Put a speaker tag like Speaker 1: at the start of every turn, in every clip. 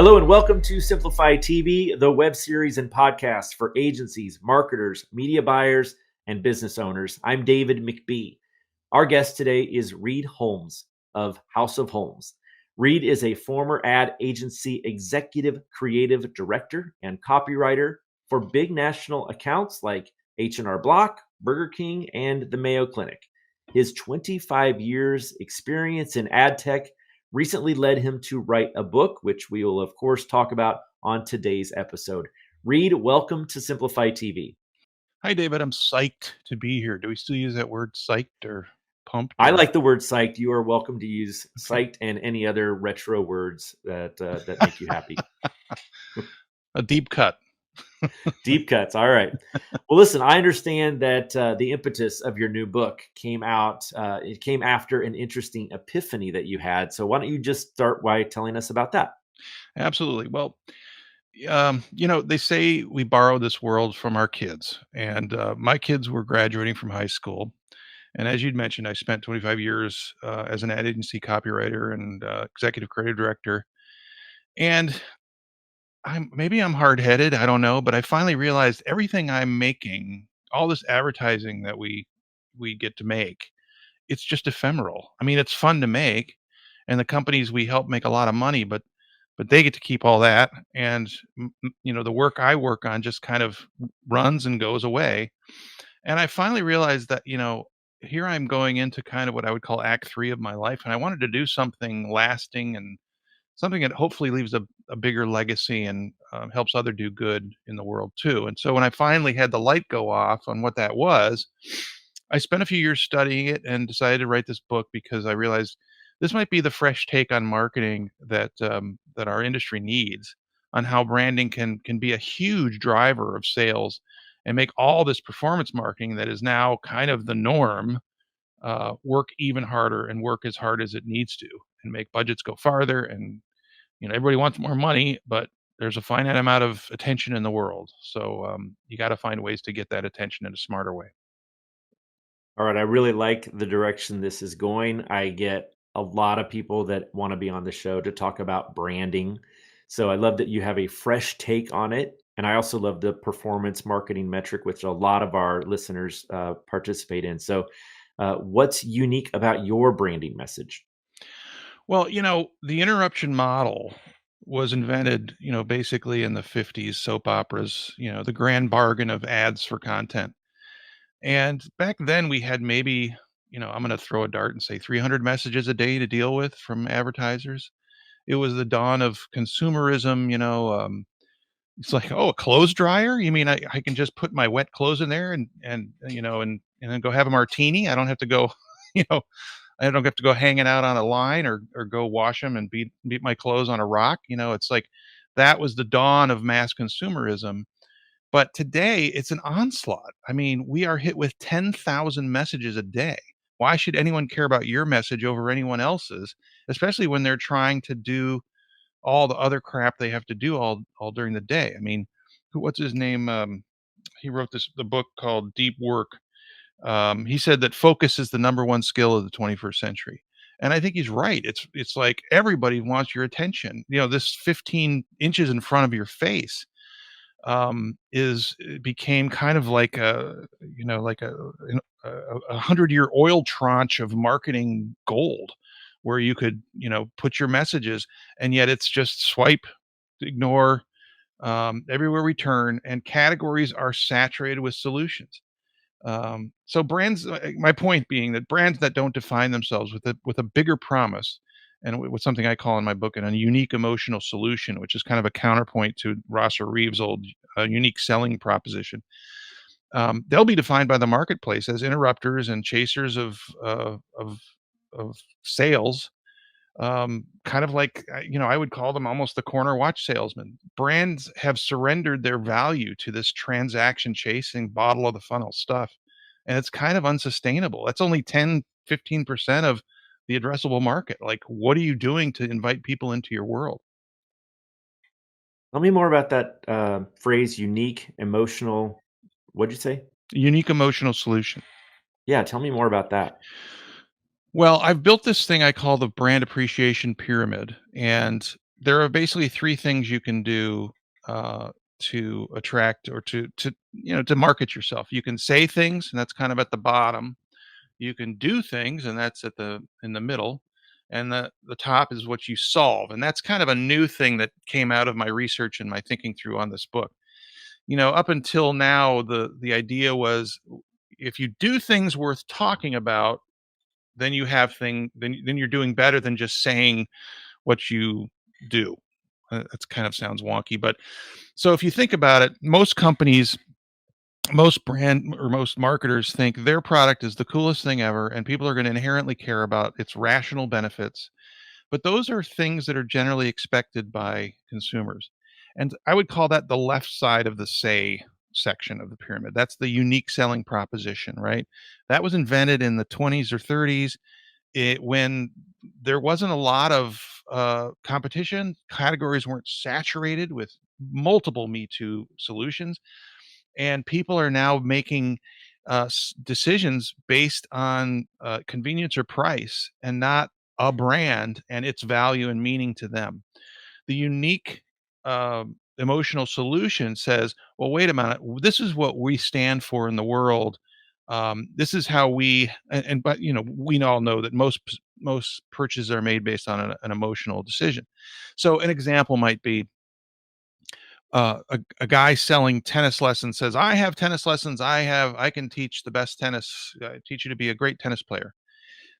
Speaker 1: Hello and welcome to Simplify TV, the web series and podcast for agencies, marketers, media buyers, and business owners. I'm David McBee. Our guest today is Reed Holmes of House of Holmes. Reed is a former ad agency executive creative director and copywriter for big national accounts like H&R Block, Burger King, and the Mayo Clinic. His 25 years experience in ad tech recently led him to write a book, which we will, of course, talk about on today's episode. Reed, welcome to Simplify TV.
Speaker 2: Hi, David. I'm psyched to be here. Do we still use that word psyched or pumped
Speaker 1: I
Speaker 2: or
Speaker 1: like the word psyched. You are welcome to use psyched and any other retro words that make you happy.
Speaker 2: a deep cut?
Speaker 1: Deep cuts. All right. Well, listen, I understand that the impetus of your new book came out. It came after an interesting epiphany that you had. So why don't you just start by telling us about that?
Speaker 2: Absolutely. Well, they say we borrow this world from our kids, and my kids were graduating from high school. And as you'd mentioned, I spent 25 years as an ad agency copywriter and executive creative director. And I'm hard headed. I don't know, but I finally realized everything I'm making, all this advertising that we get to make, it's just ephemeral. I mean, it's fun to make, and the companies we help make a lot of money, but they get to keep all that, and the work I work on just kind of runs and goes away. And I finally realized that here I'm going into kind of what I would call Act 3 of my life, and I wanted to do something lasting and something that hopefully leaves a bigger legacy and helps other do good in the world too. And so when I finally had the light go off on what that was, I spent a few years studying it and decided to write this book because I realized this might be the fresh take on marketing that our industry needs, on how branding can be a huge driver of sales and make all this performance marketing that is now kind of the norm work even harder and work as hard as it needs to, and make budgets go farther. And everybody wants more money, but there's a finite amount of attention in the world. So you got to find ways to get that attention in a smarter way.
Speaker 1: All right, I really like the direction this is going. I get a lot of people that want to be on the show to talk about branding. So I love that you have a fresh take on it. And I also love the performance marketing metric, which a lot of our listeners participate in. So, what's unique about your branding message?
Speaker 2: Well, the interruption model was invented, basically in the 50s soap operas, the grand bargain of ads for content. And back then we had maybe, I'm going to throw a dart and say 300 messages a day to deal with from advertisers. It was the dawn of consumerism. It's like, oh, a clothes dryer? You mean I can just put my wet clothes in there and then go have a martini? I don't have to go, you know, I don't have to go hanging out on a line or go wash them and beat my clothes on a rock. It's like that was the dawn of mass consumerism. But today it's an onslaught. I mean, we are hit with 10,000 messages a day. Why should anyone care about your message over anyone else's, especially when they're trying to do all the other crap they have to do all during the day? I mean, what's his name? He wrote the book called Deep Work. He said that focus is the number one skill of the 21st century. And I think he's right. It's like everybody wants your attention. This 15 inches in front of your face is became kind of like a 100-year oil tranche of marketing gold, where you could put your messages, and yet it's just swipe, ignore, everywhere we turn, and categories are saturated with solutions. So brands, my point being that brands that don't define themselves with a bigger promise, and with something I call in my book a unique emotional solution, which is kind of a counterpoint to Rosser Reeves' old unique selling proposition. They'll be defined by the marketplace as interrupters and chasers of sales. Kind of like I would call them almost the corner watch salesman. Brands have surrendered their value to this transaction chasing, bottle of the funnel stuff, and it's kind of unsustainable. That's only 10-15% of the addressable market. Like, what are you doing to invite people into your world?
Speaker 1: Tell me more about that phrase, unique, emotional. What'd you say?
Speaker 2: Unique emotional solution.
Speaker 1: Yeah, tell me more about that.
Speaker 2: Well, I've built this thing I call the brand appreciation pyramid. And there are basically three things you can do uh, to attract or to to market yourself. You can say things, and that's kind of at the bottom. You can do things, and that's at the in the middle, and the top is what you solve. And that's kind of a new thing that came out of my research and my thinking through on this book. Up until now, the idea was if you do things worth talking about, then you have then you're doing better than just saying what you do. That's kind of sounds wonky, but so if you think about it, most companies, most brand or most marketers think their product is the coolest thing ever, and people are going to inherently care about its rational benefits. But those are things that are generally expected by consumers. And I would call that the left side of the say section of the pyramid. That's the unique selling proposition, right? That was invented in the 20s or 30s when there wasn't a lot of competition. Categories weren't saturated with multiple Me Too solutions, and people are now making decisions based on convenience or price, and not a brand and its value and meaning to them. The unique emotional solution says, well, wait a minute, this is what we stand for in the world. This is how but we all know that most purchases are made based on an emotional decision. So an example might be a guy selling tennis lessons says, I have tennis lessons, I can teach the best tennis, teach you to be a great tennis player.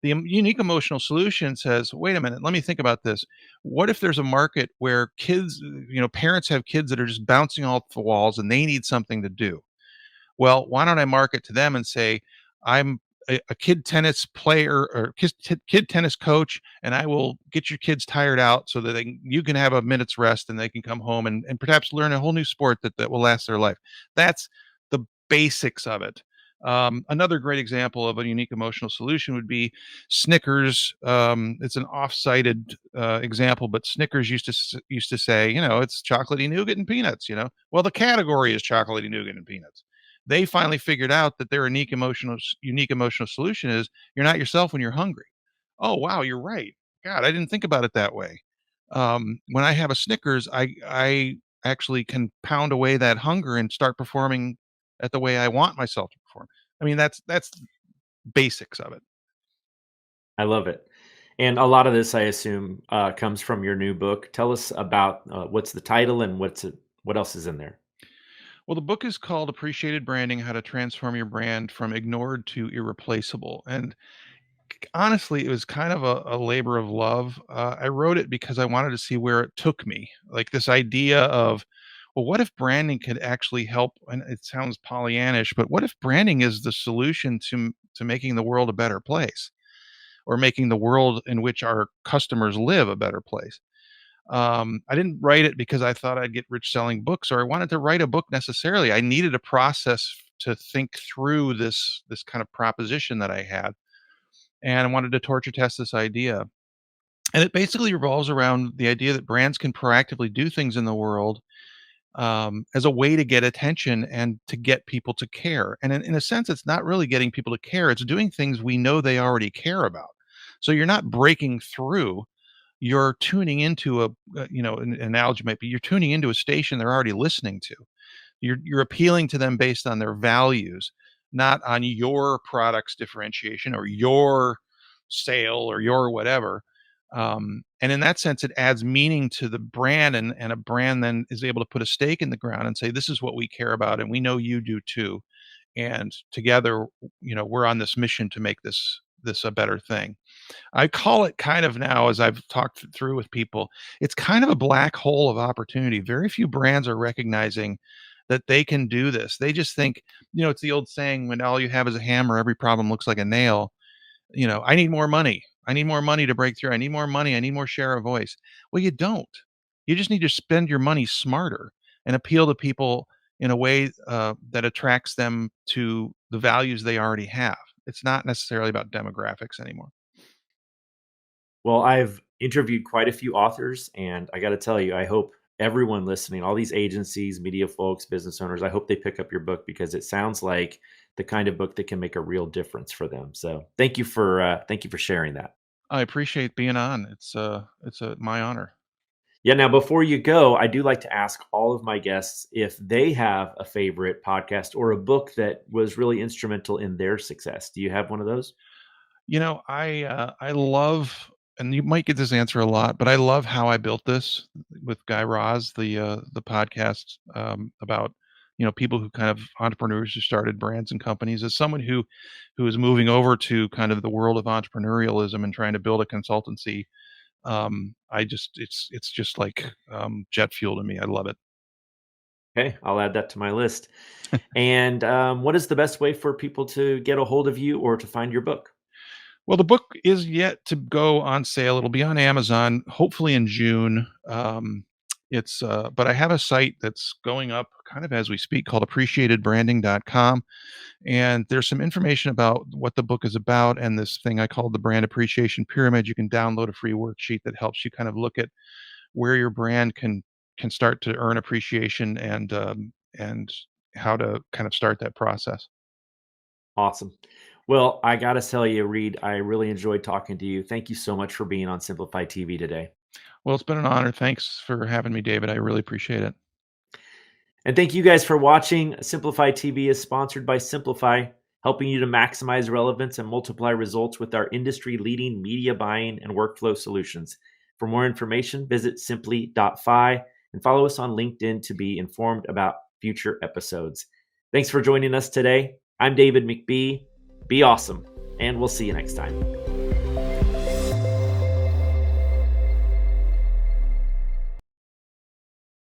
Speaker 2: The unique emotional solution says, wait a minute, let me think about this. What if there's a market where kids, parents have kids that are just bouncing off the walls and they need something to do? Well, why don't I market to them and say, I'm a kid tennis player or kid tennis coach, and I will get your kids tired out so that you can have a minute's rest and they can come home and perhaps learn a whole new sport that will last their life. That's the basics of it. Another great example of a unique emotional solution would be Snickers. It's an off-cited example, but Snickers used to say, it's chocolatey nougat and peanuts. Well, the category is chocolatey nougat and peanuts. They finally figured out that their unique emotional solution is you're not yourself when you're hungry. Oh wow, you're right. God, I didn't think about it that way. When I have a Snickers, I actually can pound away that hunger and start performing at the way I want myself to perform. I mean, that's basics of it.
Speaker 1: I love it. And a lot of this, I assume, comes from your new book. Tell us about what's the title and what else is in there.
Speaker 2: Well, the book is called Appreciated Branding: How to Transform Your Brand from Ignored to Irreplaceable. And honestly, it was kind of a labor of love. I wrote it because I wanted to see where it took me. Like this idea of, well, what if branding could actually help? And it sounds Pollyannish, but what if branding is the solution to making the world a better place, or making the world in which our customers live a better place? I didn't write it because I thought I'd get rich selling books, or I wanted to write a book necessarily. I needed a process to think through this kind of proposition that I had, and I wanted to torture test this idea. And it basically revolves around the idea that brands can proactively do things in the world as a way to get attention and to get people to care. And in a sense, it's not really getting people to care, it's doing things we know they already care about. So you're not breaking through, you're tuning into an analogy might be you're tuning into a station they're already listening to. You're appealing to them based on their values, not on your product's differentiation or your sale or your whatever. And in that sense, it adds meaning to the brand, and a brand then is able to put a stake in the ground and say, this is what we care about, and we know you do too. And together, we're on this mission to make this a better thing. I call it kind of now, as I've talked through with people, it's kind of a black hole of opportunity. Very few brands are recognizing that they can do this. They just think, it's the old saying, when all you have is a hammer, every problem looks like a nail. I need more money. I need more money to break through. I need more money. I need more share of voice. Well, you don't. You just need to spend your money smarter and appeal to people in a way that attracts them to the values they already have. It's not necessarily about demographics anymore.
Speaker 1: Well, I've interviewed quite a few authors, and I got to tell you, I hope everyone listening, all these agencies, media folks, business owners, I hope they pick up your book because it sounds like the kind of book that can make a real difference for them. So, thank you for sharing that.
Speaker 2: I appreciate being on. It's my honor.
Speaker 1: Yeah. Now, before you go, I do like to ask all of my guests if they have a favorite podcast or a book that was really instrumental in their success. Do you have one of those?
Speaker 2: I love, and you might get this answer a lot, but I love How I Built This with Guy Raz, the podcast about people who kind of entrepreneurs who started brands and companies. As someone who is moving over to kind of the world of entrepreneurialism and trying to build a consultancy, I just it's just like jet fuel to me. I love it.
Speaker 1: Okay. I'll add that to my list. And what is the best way for people to get a hold of you or to find your book?
Speaker 2: Well, the book is yet to go on sale. It'll be on Amazon, hopefully in June. But I have a site that's going up kind of as we speak called appreciatedbranding.com. And there's some information about what the book is about and this thing I call the brand appreciation pyramid. You can download a free worksheet that helps you kind of look at where your brand can start to earn appreciation and how to kind of start that process.
Speaker 1: Awesome. Well, I got to tell you, Reed, I really enjoyed talking to you. Thank you so much for being on Simplify TV today.
Speaker 2: Well, it's been an honor. Thanks for having me, David. I really appreciate it.
Speaker 1: And thank you guys for watching. Simplify TV is sponsored by Simplify, helping you to maximize relevance and multiply results with our industry leading media buying and workflow solutions. For more information, visit simply.fi and follow us on LinkedIn to be informed about future episodes. Thanks for joining us today. I'm David McBee. Be awesome, and we'll see you next time.